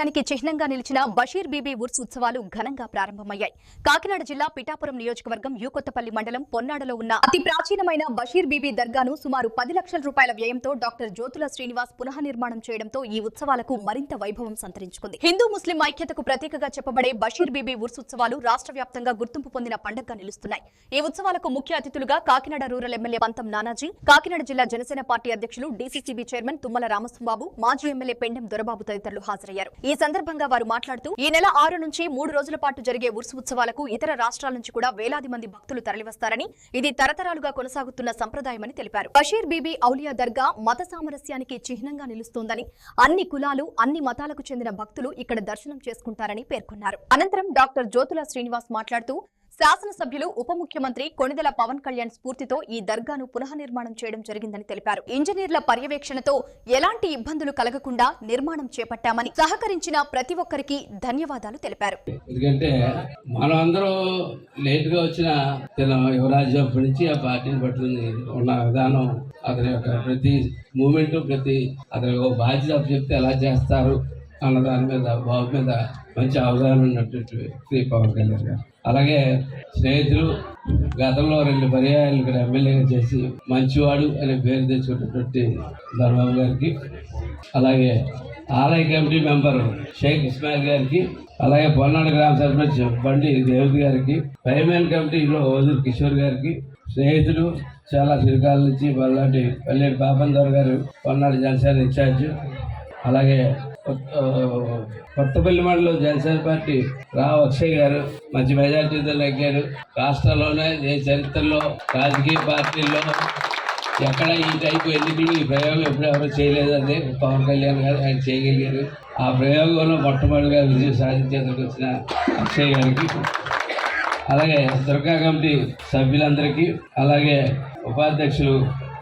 సామరస్యానికి చిహ్నంగా నిలిచిన బషీర్ బీబీ ఉర్స్ ఉత్సవాలు ఘనంగా ప్రారంభమయ్యాయి. కాకినాడ జిల్లా పిఠాపురం నియోజకవర్గం యూకొత్తపల్లి మండలం పొన్నాడలో ఉన్న అతి ప్రాచీనమైన బషీర్ బీబీ దర్గాను సుమారు 10 లక్షల రూపాయల వ్యయంతో డాక్టర్ జ్యోతుల శ్రీనివాస్ పునఃనిర్మాణం చేయడంతో ఈ ఉత్సవాలకు మరింత వైభవం సంతరించుకుంది. హిందూ ముస్లిం ఐక్యతకు ప్రతీకగా చెప్పబడే బషీర్ బీబీ ఉర్స్ ఉత్సవాలు రాష్ట్ర వ్యాప్తంగా గుర్తింపు పొందిన పండుగగా నిలుస్తున్నాయి. ఈ ఉత్సవాలకు ముఖ్య అతిథులుగా కాకినాడ రూరల్ ఎమ్మెల్యే పంతం నానాజీ, కాకినాడ జిల్లా జనసేన పార్టీ అధ్యక్షులు డీసీసీబీ చైర్మన్ తుమ్మల రామస్వామి, మాజీ ఎమ్మెల్యే పెండెం దొరబాబు తదితరులు హాజరయ్యారు. ఈ సందర్భంగా వారు మాట్లాడుతూ ఈ నెల 6 నుంచి 3 రోజుల పాటు జరిగే ఉర్స్ ఉత్సవాలకు ఇతర రాష్ట్రాల నుంచి కూడా వేలాది మంది భక్తులు తరలివస్తారని, ఇది తరతరాలుగా కొనసాగుతున్న సంప్రదాయమని తెలిపారు. బషీర్ బీబీ ఔలియా దర్గా మత సామరస్యానికి చిహ్నంగా నిలుస్తోందని, అన్ని కులాలు, అన్ని మతాలకు చెందిన భక్తులు ఇక్కడ దర్శనం చేసుకుంటారని పేర్కొన్నారు. అనంతరం డాక్టర్ జ్యోతుల శ్రీనివాస్ మాట్లాడుతూ శాసనసభ్యులు, ఉప ముఖ్యమంత్రి కొణిదెల పవన్ కళ్యాణ్ స్ఫూర్తితో ఈ దర్గాను పునఃనిర్మాణం చేయడం జరిగిందని తెలిపారు. ఇంజనీర్ల పర్యవేక్షణతో ఎలాంటి ఇబ్బందులు కలగకుండా నిర్మాణం చేపట్టామని, సహకరించిన ప్రతి ఒక్కరికి ధన్యవాదాలు తెలిపారు. ఎందుకంటే మనం అందరూ లేట్ గా వచ్చిన యువరాజు అప్పటి నుంచి ఆ పార్టీని పట్టుకుని ఉన్న విధానం, అతని యొక్క ప్రతి మూమెంట్, ప్రతి అతని బాధ్యత చెప్తే ఎలా చేస్తారు అన్న దాని మీద, బాబు మీద మంచి అవగాహన ఉన్నటువంటి వ్యక్తి పవన్ కళ్యాణ్ గారు. అలాగే స్నేహితులు, గతంలో 2 పర్యాయాలు ఇక్కడ ఎమ్మెల్యేగా చేసి మంచివాడు అనే పేరు తెచ్చుకున్నటువంటి దొరబాబు గారికి, అలాగే ఆలయ కమిటీ మెంబర్ షేక్ ఇస్మాయిల్ గారికి, అలాగే పొన్నాడు గ్రామ సర్పంచ్ బండి దేవతి గారికి, ఫైర్మెన్ కమిటీలో ఓదూరు కిషోర్ గారికి, స్నేహితులు చాలా చిరకాల నుంచి పల్లెటి పాపందర్ గారు పొన్నాడు జనసేన ఇన్ఛార్జ్, అలాగే కొత్తపల్లి మండలం జనసేన పార్టీ రావు అక్షయ్ గారు మంచి మెజార్టీతో నెగ్గారు. రాష్ట్రంలోనే ఏ చరిత్రలో రాజకీయ పార్టీల్లో ఎక్కడ ఈ టైపు ఎన్నికలు ఈ ప్రయోగం ఎప్పుడు ఎవరు చేయలేదండి. పవన్ కళ్యాణ్ గారు ఆయన చేయగలిగారు. ఆ ప్రయోగంలో మొట్టమొదటిగా విజయం సాధించేందుకు వచ్చిన అక్షయ్ గారికి, అలాగే దుర్గా కమిటీ సభ్యులందరికీ, అలాగే ఉపాధ్యక్షులు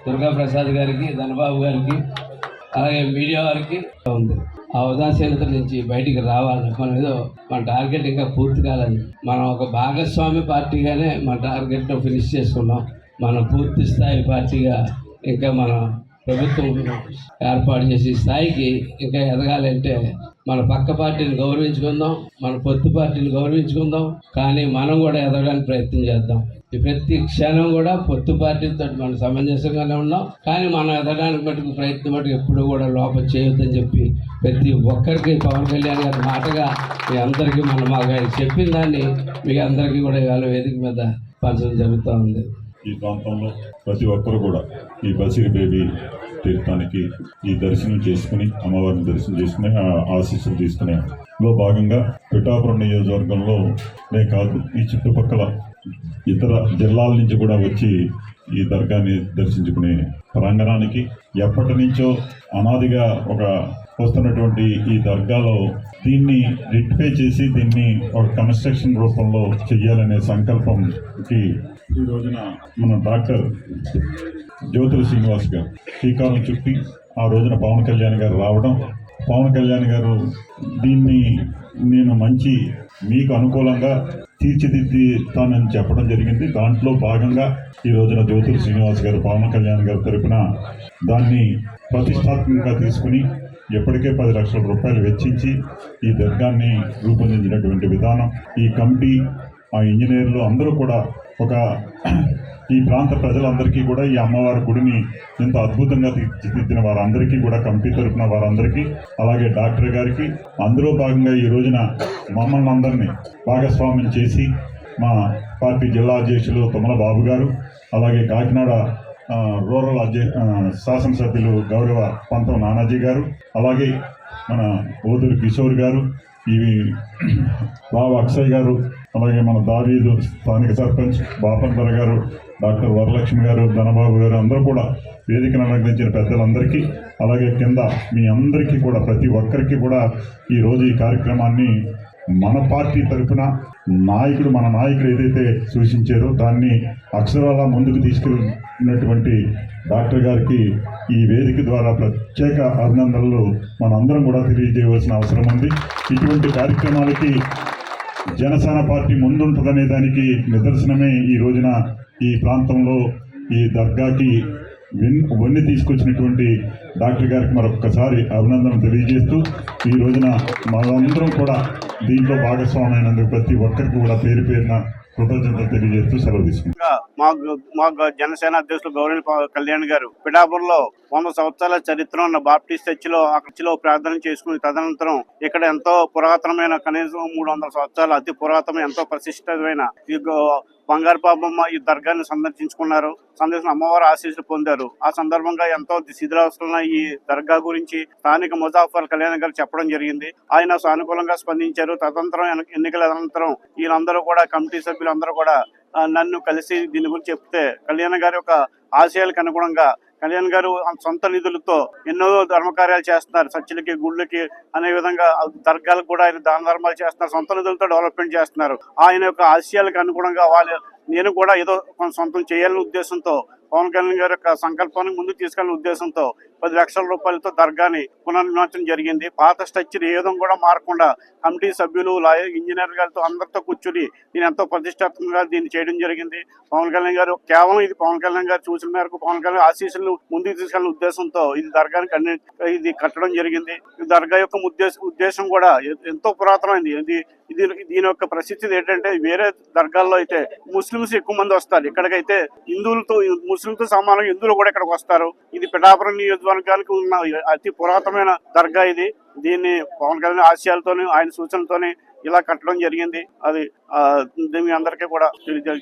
దుర్గా ప్రసాద్ గారికి, ధనబాబు గారికి, అలాగే మీడియా వారికి ఉంది. ఆ ఉదాసీనత నుంచి బయటికి రావాలి. మనం ఏదో మన టార్గెట్ ఇంకా పూర్తి కాలేదు. మనం ఒక భాగస్వామి పార్టీగానే మన టార్గెట్ ఫినిష్ చేసుకున్నాం. మనం పూర్తి స్థాయి పార్టీగా ఇంకా మన ప్రభుత్వం ఏర్పాటు చేసే స్థాయికి ఇంకా ఎదగాలంటే మన పక్క పార్టీని గౌరవించుకుందాం, మన పొత్తు పార్టీని గౌరవించుకుందాం, కానీ మనం కూడా ఎదగడానికి ప్రయత్నం చేద్దాం. ఈ ప్రతి క్షణం కూడా పొత్తు పార్టీతో మనం సమంజసంగానే ఉన్నాం, కానీ మనం ఎదగడానికి మటుకు ప్రయత్నం మటుకు ఎప్పుడు కూడా లోపం చేయొద్దని చెప్పి ప్రతి ఒక్కరికి పవన్ కళ్యాణ్ గారి మాటగా మీ అందరికీ మాకు చెప్పిన దాన్ని మీ అందరికీ కూడా ఇవాళ వేదిక మీద పంచడం జరుగుతూ ఉంది. ఈ ప్రాంతంలో ప్రతి ఒక్కరు కూడా ఈ బషీర్ బేబీ తీర్థానికి ఈ దర్శనం చేసుకుని, అమ్మవారిని దర్శనం చేసుకుని ఆశీస్సులు తీసుకునేలో భాగంగా పిఠాపురం నియోజకవర్గంలోనే కాదు, ఈ చుట్టుపక్కల ఇతర జిల్లాల నుంచి కూడా వచ్చి ఈ దర్గాని దర్శించుకునే ప్రాంగణానికి ఎప్పటి నుంచో అనాదిగా వస్తున్నటువంటి ఈ దర్గాలో దీన్ని రెక్టిఫై చేసి దీన్ని ఒక కన్స్ట్రక్షన్ రూపంలో చెయ్యాలనే సంకల్పంకి ఈ రోజున మన డాక్టర్ జ్యోతుల శ్రీనివాస్ గారు శ్రీకారం చుట్టి ఆ రోజున పవన్ కళ్యాణ్ గారు రావడం, పవన్ కళ్యాణ్ గారు దీన్ని నేను మీకు అనుకూలంగా తీర్చిదిద్దుతానని చెప్పడం జరిగింది. దాంట్లో భాగంగా ఈ రోజున జ్యోతుల శ్రీనివాస్ గారు పవన్ కళ్యాణ్ గారి తరపున దాన్ని ప్రతిష్టాత్మకంగా తీసుకుని ఎప్పటికే 10 లక్షల రూపాయలు వెచ్చించి ఈ దర్గాన్ని రూపొందించినటువంటి విధానం, ఈ కమిటీ, ఆ ఇంజనీర్లు అందరూ కూడా ఈ ప్రాంత ప్రజలందరికీ కూడా ఈ అమ్మవారి గుడిని ఎంతో అద్భుతంగా తీర్చిదిద్దిన వారందరికీ కూడా కమిటీ తరపున వారందరికీ, అలాగే డాక్టర్ గారికి, అందులో భాగంగా ఈ రోజున మమ్మల్ని అందరినీ భాగస్వామ్యం చేసి మా పార్టీ జిల్లా అధ్యక్షులు తుమ్మల బాబు గారు, అలాగే కాకినాడ రూరల్ శాసనసభ్యులు గౌరవ పంతం నానాజీ గారు, అలాగే మన ఓదూరు కిషోర్ గారు, ఇవి రావు అక్షయ్ గారు, అలాగే మన దావీదు స్థానిక సర్పంచ్ బాపంతర్ గారు, డాక్టర్ వరలక్ష్మి గారు, ధనబాబు గారు, అందరూ కూడా వేదికను అలంకరించిన పెద్దలందరికీ, అలాగే కింద మీ అందరికీ కూడా ప్రతి ఒక్కరికి కూడా ఈరోజు ఈ కార్యక్రమాన్ని మన పార్టీ తరఫున మన నాయకుడు ఏదైతే సూచించారో దాన్ని అక్షరాల ముందుకు తీసుకెళ్ళినటువంటి డాక్టర్ గారికి ఈ వేదిక ద్వారా ప్రత్యేక అభినందనలు మనందరం కూడా తెలియజేయవలసిన అవసరం ఉంది. ఇటువంటి కార్యక్రమాలకి జనసేన పార్టీ ముందుంటుందనే దానికి నిదర్శనమే ఈ రోజున ఈ ప్రాంతంలో ఈ దర్గాకి వన్ని తీసుకొచ్చినటువంటి డాక్టర్ గారికి మరొక్కసారి అభినందన తెలియజేస్తూ ఈ రోజున మనందరం కూడా దీంట్లో భాగస్వామైనందుకు ప్రతి ఒక్కరికి కూడా పేరు పేరున కృతజ్ఞతలు తెలియజేస్తూ సెలవు తీసుకుంటాం. మాకు జనసేన అధ్యక్షులు గౌరవ కళ్యాణ్ గారు పిఠాపురంలో 100 సంవత్సరాల చరిత్ర ఉన్న బాప్టిస్ట్ చర్చిలో ప్రార్థన చేసుకుని తదనంతరం ఇక్కడ ఎంతో పురాతనమైన కనీసం 300 సంవత్సరాలు అతి పురాతన ఎంతో ప్రతిష్టమైన ఈ బంగారు పాపమ్మ ఈ దర్గాన్ని సందర్శించుకున్నారు. అమ్మవారు ఆశీస్సులు పొందారు. ఆ సందర్భంగా ఎంతో శిథిలావస్థ ఈ దర్గా గురించి స్థానిక ముజాఫర్ కళ్యాణ్ గారు చెప్పడం జరిగింది. ఆయన సానుకూలంగా స్పందించారు. తదనంతరం ఎన్నికల అనంతరం వీళ్ళందరూ కూడా కమిటీ సభ్యులందరూ కూడా నన్ను కలిసి దీని గురించి చెప్తే కళ్యాణ్ గారి యొక్క ఆశయాలకు అనుగుణంగా కళ్యాణ్ గారు సొంత నిధులతో ఎన్నో ధర్మకార్యాలు చేస్తున్నారు. చర్చిలకి గుళ్ళకి అనే విధంగా దర్గాలకు కూడా ఆయన దాన ధర్మాలు చేస్తున్నారు. సొంత నిధులతో డెవలప్మెంట్ చేస్తున్నారు. ఆయన యొక్క ఆశయాలకు అనుగుణంగా నేను కూడా ఏదో కొంత సొంతం చేయాలనే ఉద్దేశంతో పవన్ కళ్యాణ్ గారి యొక్క సంకల్పాన్ని ముందుకు తీసుకెళ్లిన ఉద్దేశంతో 10 లక్షల రూపాయలతో దర్గాని పునర్నిర్మించడం జరిగింది. పాత స్ట్రక్చర్ ఏ విధంగా కూడా మారకుండా కమిటీ సభ్యులు, లాయర్, ఇంజనీర్ గారితో అందరితో కూర్చుని దీన్ని ఎంతో ప్రతిష్టాత్మకంగా దీన్ని చేయడం జరిగింది. పవన్ కళ్యాణ్ గారు కేవలం ఇది పవన్ కళ్యాణ్ గారు చూసిన మేరకు పవన్ కళ్యాణ్ ఆశీస్సులను ముందుకు తీసుకెళ్లిన ఉద్దేశంతో ఇది దర్గాని ఇది కట్టడం జరిగింది. ఈ దర్గా యొక్క ఉద్దేశం కూడా ఎంతో పురాతనమైంది. దీని యొక్క ప్రసిద్ధి ఏంటంటే వేరే దర్గాల్లో అయితే ముస్లింస్ ఎక్కువ మంది వస్తారు. ఇక్కడికైతే ముస్లింతో సమానంగా హిందువులు కూడా ఇక్కడికి వస్తారు. ఇది పిఠాపురం నియోజకవర్గానికి ఉన్న అతి పురాతనమైన దర్గా ఇది. దీన్ని పవన్ కళ్యాణ్ ఆశయాలతోని ఆయన సూచనలతోని ఇలా కట్టడం జరిగింది. అది మీ అందరికీ కూడా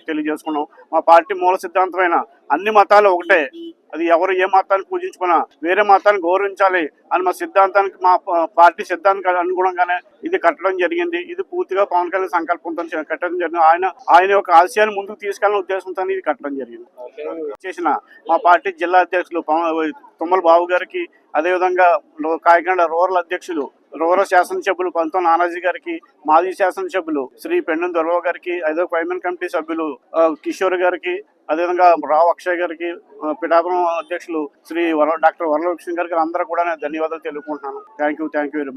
తెలియజేసుకున్నాం. మా పార్టీ మూల సిద్ధాంతమైన అన్ని మతాలు ఒకటే. అది ఎవరు ఏ మతాన్ని పూజించుకున్నా వేరే మతాన్ని గౌరవించాలి అని మా సిద్ధాంతానికి మా పార్టీ సిద్ధాంతానికి అనుగుణంగానే ఇది కట్టడం జరిగింది. ఇది పూర్తిగా పవన్ కళ్యాణ్ సంకల్పంతో కట్టడం జరిగింది. ఆయన యొక్క ఆశయాన్ని ముందుకు తీసుకెళ్లిన ఉద్దేశంతో ఇది కట్టడం జరిగింది. చేసిన మా పార్టీ జిల్లా అధ్యక్షులు తుమ్మల బాబు గారికి, అదేవిధంగా కాకినాడ రూరల్ అధ్యక్షులు రూరల్ శాసనసభ్యులు పంతం నానాజీ గారికి, మాజీ శాసనసభ్యులు శ్రీ పెండం దొరవ గారికి, ఐదో ఫైర్మెన్ కమిటీ సభ్యులు కిషోర్ గారికి, అదేవిధంగా రావు అక్షయ్ గారికి, పిఠాపురం అధ్యక్షులు శ్రీ డాక్టర్ వరలక్ష్మి గారికి అందరూ కూడా నేను ధన్యవాదాలు తెలుపుకుంటున్నాను. Thank you very much.